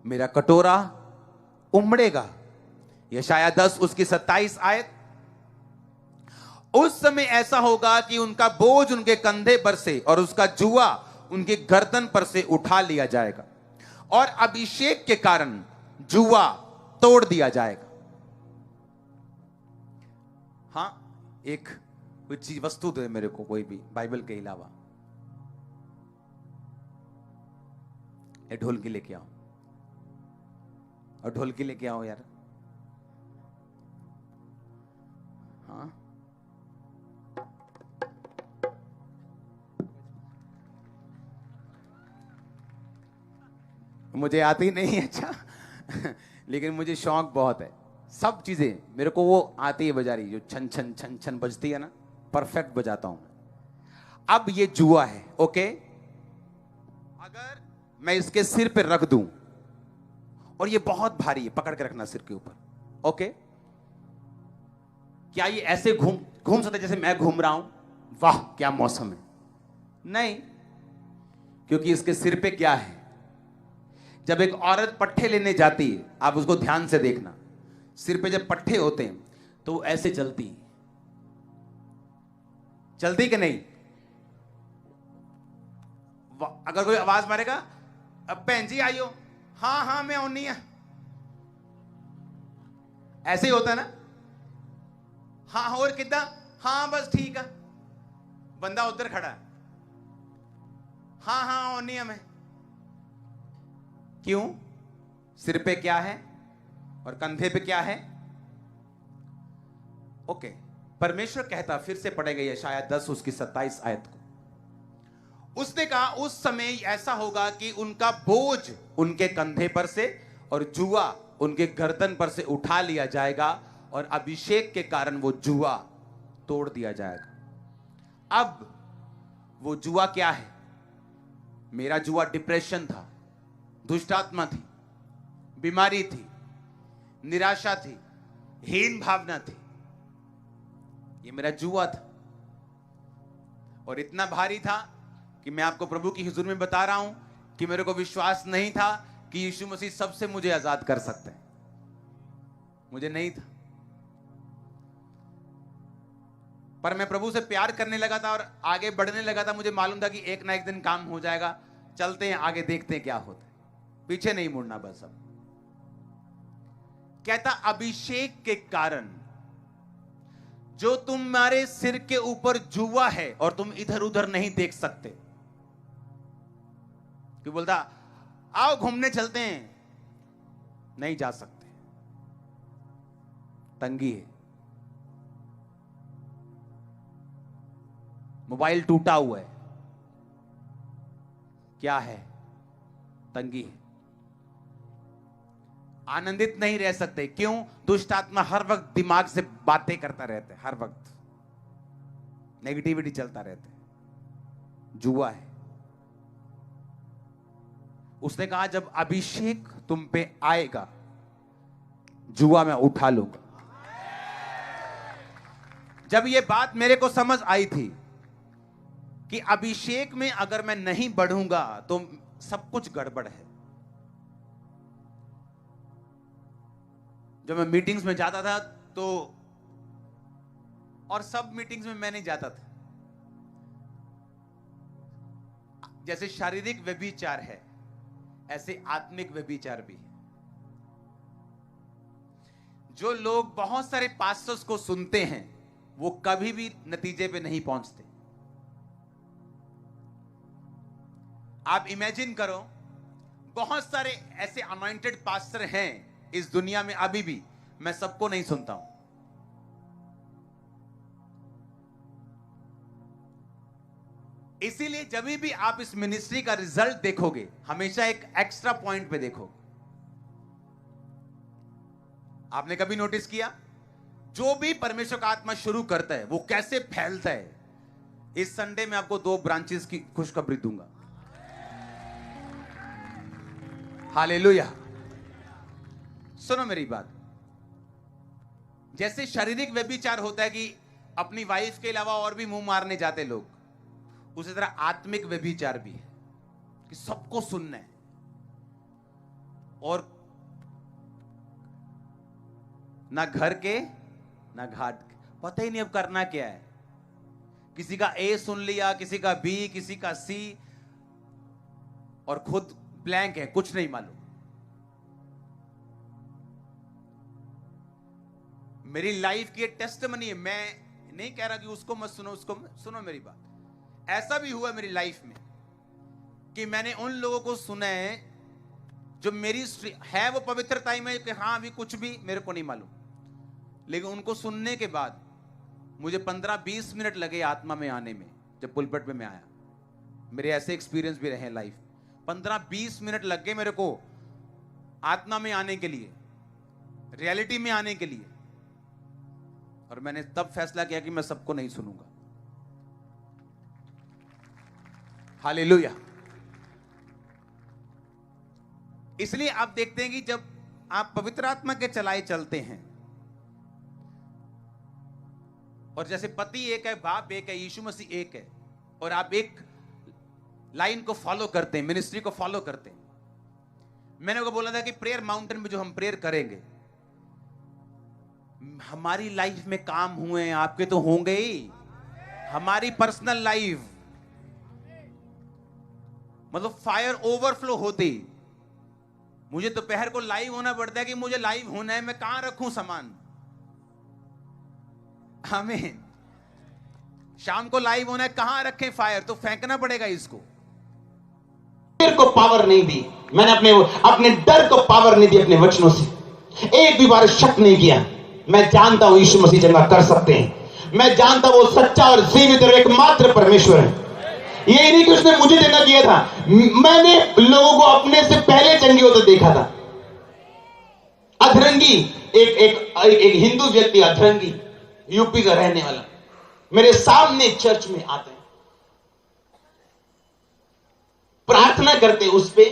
मेरा कटोरा उमड़ेगा। यशायाह 10 उसकी 27 आयत। उस समय ऐसा होगा कि उनका बोझ उनके कंधे पर से और उसका जुआ उनके गर्दन पर से उठा लिया जाएगा और अभिषेक के कारण जुआ तोड़ दिया जाएगा। हाँ, एक कोई चीज वस्तु दे मेरे को, कोई भी बाइबल के अलावा। ढोलकी लेके आओ, और ढोलकी लेके आओ यार। हाँ, मुझे आती नहीं है, अच्छा लेकिन मुझे शौक बहुत है। सब चीजें मेरे को वो आती है बजारी, जो छन छन छन छन बजती है ना, परफेक्ट बजाता हूं। अब ये जुआ है, ओके। अगर मैं इसके सिर पे रख दूं, और ये बहुत भारी है, पकड़ के रखना सिर के ऊपर, ओके। क्या ये ऐसे घूम सकता है जैसे मैं घूम रहा हूं? वाह क्या मौसम है। नहीं, क्योंकि इसके सिर पे क्या है। जब एक औरत पट्ठे लेने जाती है, आप उसको ध्यान से देखना, सिर पे जब पट्ठे होते हैं तो वो ऐसे चलती कि नहीं। अगर कोई आवाज मारेगा, अब भैन जी आइयो, हाँ हाँ मैं आनी है, ऐसे ही होता है ना। हाँ और किदा, हाँ बस ठीक है। बंदा उधर खड़ा है, हाँ हाँ आनी है मैं। क्यों? सिर पे क्या है और कंधे पे क्या है? ओके, परमेश्वर कहता, फिर से पढ़ेगा यशायाह 10 उसकी 27 आयत को। उसने कहा उस समय ऐसा होगा कि उनका बोझ उनके कंधे पर से और जुआ उनके गर्दन पर से उठा लिया जाएगा और अभिषेक के कारण वो जुआ तोड़ दिया जाएगा। अब वो जुआ क्या है? मेरा जुआ डिप्रेशन था, दुष्टात्मा थी, बीमारी थी, निराशा थी, हीन भावना थी। ये मेरा जुआ था और इतना भारी था कि मैं आपको प्रभु की हुजूर में बता रहा हूं कि मेरे को विश्वास नहीं था कि यीशु मसीह सबसे मुझे आजाद कर सकते हैं। मुझे नहीं था, पर मैं प्रभु से प्यार करने लगा था और आगे बढ़ने लगा था। मुझे मालूम था कि एक ना एक दिन काम हो जाएगा, चलते हैं आगे, देखते हैं क्या होता है, पीछे नहीं मुड़ना बस। अब कहता अभिषेक के कारण जो तुम्हारे सिर के ऊपर जुआ है और तुम इधर उधर नहीं देख सकते। क्यों बोलता आओ घूमने चलते हैं, नहीं जा सकते, तंगी है, मोबाइल टूटा हुआ है, क्या है, तंगी है, आनंदित नहीं रह सकते। क्यों? दुष्ट आत्मा हर वक्त दिमाग से बातें करता रहता है, हर वक्त नेगेटिविटी चलता रहता है, जुआ है। उसने कहा जब अभिषेक तुम पे आएगा, जुआ मैं उठा लूंगा। जब यह बात मेरे को समझ आई थी कि अभिषेक में अगर मैं नहीं बढ़ूंगा तो सब कुछ गड़बड़ है। जब मैं मीटिंग्स में जाता था तो, और सब मीटिंग्स में मैं नहीं जाता था, जैसे शारीरिक व्यभिचार है ऐसे आत्मिक व्यभिचार भी है। जो लोग बहुत सारे पास्टर्स को सुनते हैं वो कभी भी नतीजे पे नहीं पहुंचते। आप इमेजिन करो, बहुत सारे ऐसे अनॉइंटेड पास्टर हैं इस दुनिया में अभी भी, मैं सबको नहीं सुनता हूं। इसीलिए जब भी आप इस मिनिस्ट्री का रिजल्ट देखोगे, हमेशा एक एक्स्ट्रा पॉइंट पे देखो। आपने कभी नोटिस किया, जो भी परमेश्वर का आत्मा शुरू करता है वो कैसे फैलता है। इस संडे में आपको 2 ब्रांचेस की खुशखबरी दूंगा। हालेलुया। सुनो मेरी बात, जैसे शारीरिक व्यभिचार होता है कि अपनी वाइफ के अलावा और भी मुंह मारने जाते लोग, उसी तरह आत्मिक व्यभिचार भी है कि सबको सुनना है। और ना घर के ना घाट के, पता ही नहीं अब करना क्या है। किसी का ए सुन लिया, किसी का बी, किसी का सी, और खुद ब्लैंक है, कुछ नहीं मालूम। मेरी लाइफ की टेस्टिमनी है, मैं नहीं कह रहा कि उसको मत सुनो, उसको सुनो मेरी बात। ऐसा भी हुआ मेरी लाइफ में कि मैंने उन लोगों को सुना है जो मेरी है वो पवित्रता में कि हाँ अभी कुछ भी मेरे को नहीं मालूम, लेकिन उनको सुनने के बाद मुझे 15-20 मिनट लगे आत्मा में आने में। जब पुलपिट में मैं आया, मेरे ऐसे एक्सपीरियंस भी रहे लाइफ, 15-20 मिनट लग गए मेरे को आत्मा में आने के लिए, रियलिटी में आने के लिए। और मैंने तब फैसला किया कि मैं सबको नहीं सुनूंगा। हालेलुया। इसलिए आप देखते हैं कि जब आप पवित्र आत्मा के चलाए चलते हैं, और जैसे पति एक है, बाप एक है, यीशु मसीह एक है, और आप एक लाइन को फॉलो करते हैं, मिनिस्ट्री को फॉलो करते हैं। मैंने उनको बोला था कि प्रेयर माउंटेन में जो हम प्रेयर करेंगे, हमारी लाइफ में काम हुए हैं, आपके तो होंगे ही। हमारी पर्सनल लाइफ मतलब फायर ओवरफ्लो होती। मुझे दोपहर को लाइव होना पड़ता है कि मुझे लाइव होना है, मैं कहां रखूं सामान। आमीन। शाम को लाइव होना है, कहां रखें फायर, तो फेंकना पड़ेगा इसको। डर को पावर नहीं दी मैंने, अपने डर को पावर नहीं दी अपने वचनों से। एक भी बार शक नहीं किया। मैं जानता हूं यीशु मसीह चंगा कर सकते हैं। मैं जानता हूं वो सच्चा और जीवित और एकमात्र परमेश्वर है। ये नहीं कि उसने मुझे चंगा किया था, मैंने लोगों को अपने से पहले चंगे होते देखा था। अधरंगी एक हिंदू व्यक्ति, अधरंगी यूपी का रहने वाला, मेरे सामने चर्च में आते हैं, प्रार्थना करते उस पे,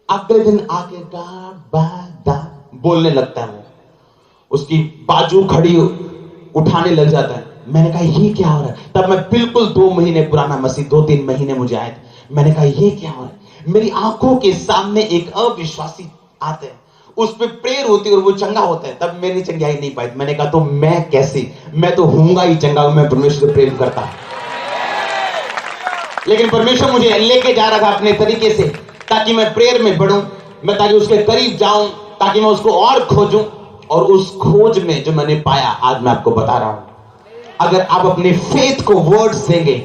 अगले दिन आके गा बा दा बोलने लगता है। वो उसकी बाजू खड़ी उठाने लग जाता है। मैंने कहा ये क्या हो रहा है? तब मैं बिल्कुल 2 महीने पुराना मसीह, 2-3 महीने मुझे आए थे। मैंने कहा ये क्या हो रहा है? मेरी आंखों के सामने एक अविश्वासी आते हैं, उस पर प्रेयर होती है और वो चंगा होता है। तब मेरी चंगाई नहीं पाई। मैंने कहा तो मैं कैसे, मैं तो होऊंगा ही चंगा, मैं परमेश्वर से प्रेम करता हूं। लेकिन परमेश्वर मुझे लेके जा रहा था अपने तरीके से, ताकि मैं प्रेयर में बढ़ूं, मैं ताकि उसके करीब जाऊं, ताकि मैं उसको और खोजूं। और उस खोज में जो मैंने पाया, आज मैं आपको बता रहा हूं। अगर आप अपने फेथ को वर्ड्स देंगे,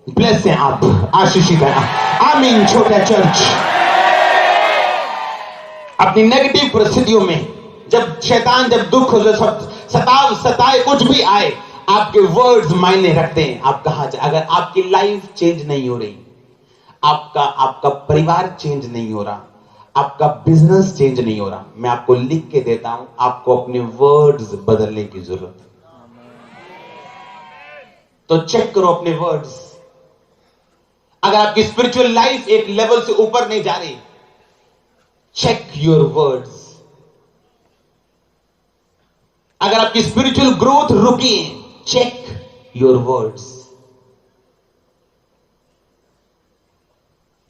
ब्लेस हैं आप, आशीषित हैं। आमीन। छोटा चर्च अपनी नेगेटिव परिस्थितियों में, जब शैतान, जब दुख हो, जब सताए, कुछ भी आए, आपके वर्ड्स मायने रखते हैं। आप कहां जाए? अगर आपकी लाइफ चेंज नहीं हो रही, आपका परिवार चेंज नहीं हो रहा, आपका बिजनेस चेंज नहीं हो रहा, मैं आपको लिख के देता हूं, आपको अपने वर्ड्स बदलने की जरूरत है। तो चेक करो अपने वर्ड्स। अगर आपकी स्पिरिचुअल लाइफ एक लेवल से ऊपर नहीं जा रही, चेक योर वर्ड्स। अगर आपकी स्पिरिचुअल ग्रोथ रुकी है, चेक योर वर्ड्स।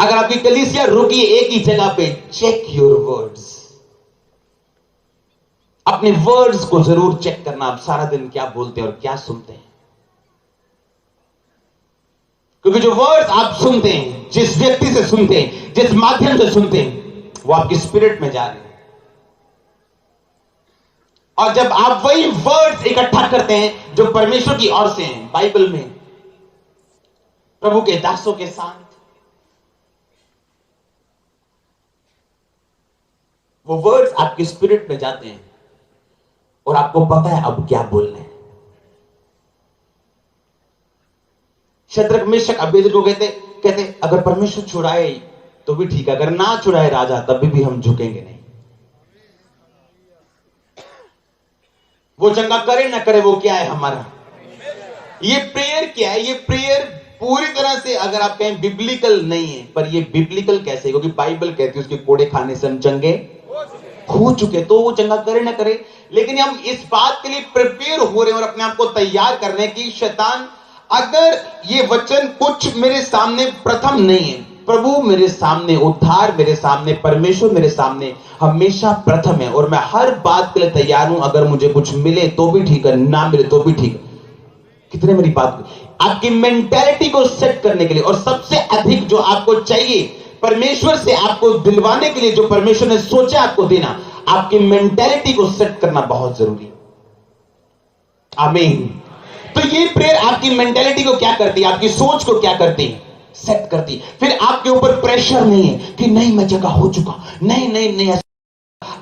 अगर आपकी कलीसिया रुकी है एक ही जगह पे, चेक योर वर्ड्स। अपने वर्ड्स को जरूर चेक करना, आप सारा दिन क्या बोलते हैं और क्या सुनते हैं। क्योंकि जो वर्ड्स आप सुनते हैं, जिस व्यक्ति से सुनते हैं, जिस माध्यम से सुनते हैं, वो आपकी स्पिरिट में जा रहे हैं। और जब आप वही वर्ड्स इकट्ठा करते हैं जो परमेश्वर की ओर से हैं, बाइबल में प्रभु के दासों के साथ, वो वर्ड्स आपकी स्पिरिट में जाते हैं और आपको पता है अब क्या बोलना है। शद्रक मेशक अबेदनगो कहते अगर परमेश्वर छुड़ाए तो भी ठीक है, अगर ना छुड़ाए राजा तभी भी हम झुकेंगे नहीं। वो चंगा करे ना करे, वो क्या है हमारा। ये प्रेयर क्या है? ये प्रेयर पूरी तरह से अगर आप कहें बिब्लिकल नहीं है, पर ये बिब्लिकल कैसे? क्योंकि बाइबल कहती है उसके कोड़े खाने से हम चंगे हो चुके। तो वो चंगा करे ना करे, लेकिन हम इस बात के लिए प्रिपेयर हो रहे हैं और अपने आप को तैयार करने की, शैतान अगर ये वचन कुछ मेरे सामने प्रथम नहीं है, प्रभु मेरे सामने, उद्धार मेरे सामने, परमेश्वर मेरे सामने हमेशा प्रथम है और मैं हर बात के लिए तैयार हूं। अगर मुझे कुछ मिले तो भी ठीक है, ना मिले तो भी ठीक है। कितने मेरी बात, आपकी मेंटालिटी को सेट करने के लिए, और सबसे अधिक जो आपको चाहिए परमेश्वर से आपको दिलवाने के लिए, जो परमेश्वर ने सोचा आपको देना, आपकी मेंटालिटी को सेट करना बहुत जरूरी है। आमीन। तो ये प्रेयर आपकी मेंटालिटी को क्या करती है, आपकी सोच को क्या करती है, सेट करती। फिर आपके ऊपर प्रेशर नहीं है कि नहीं मैं जगह हो चुका, नहीं नहीं नहीं,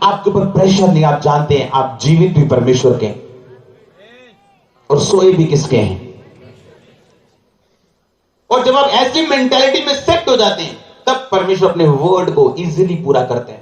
आपके ऊपर प्रेशर नहीं। आप जानते हैं आप जीवित भी परमेश्वर के और सोए भी किसके हैं। और जब आप ऐसी मेंटालिटी में सेट हो जाते हैं, तब परमेश्वर अपने वर्ड को इजीली पूरा करते हैं।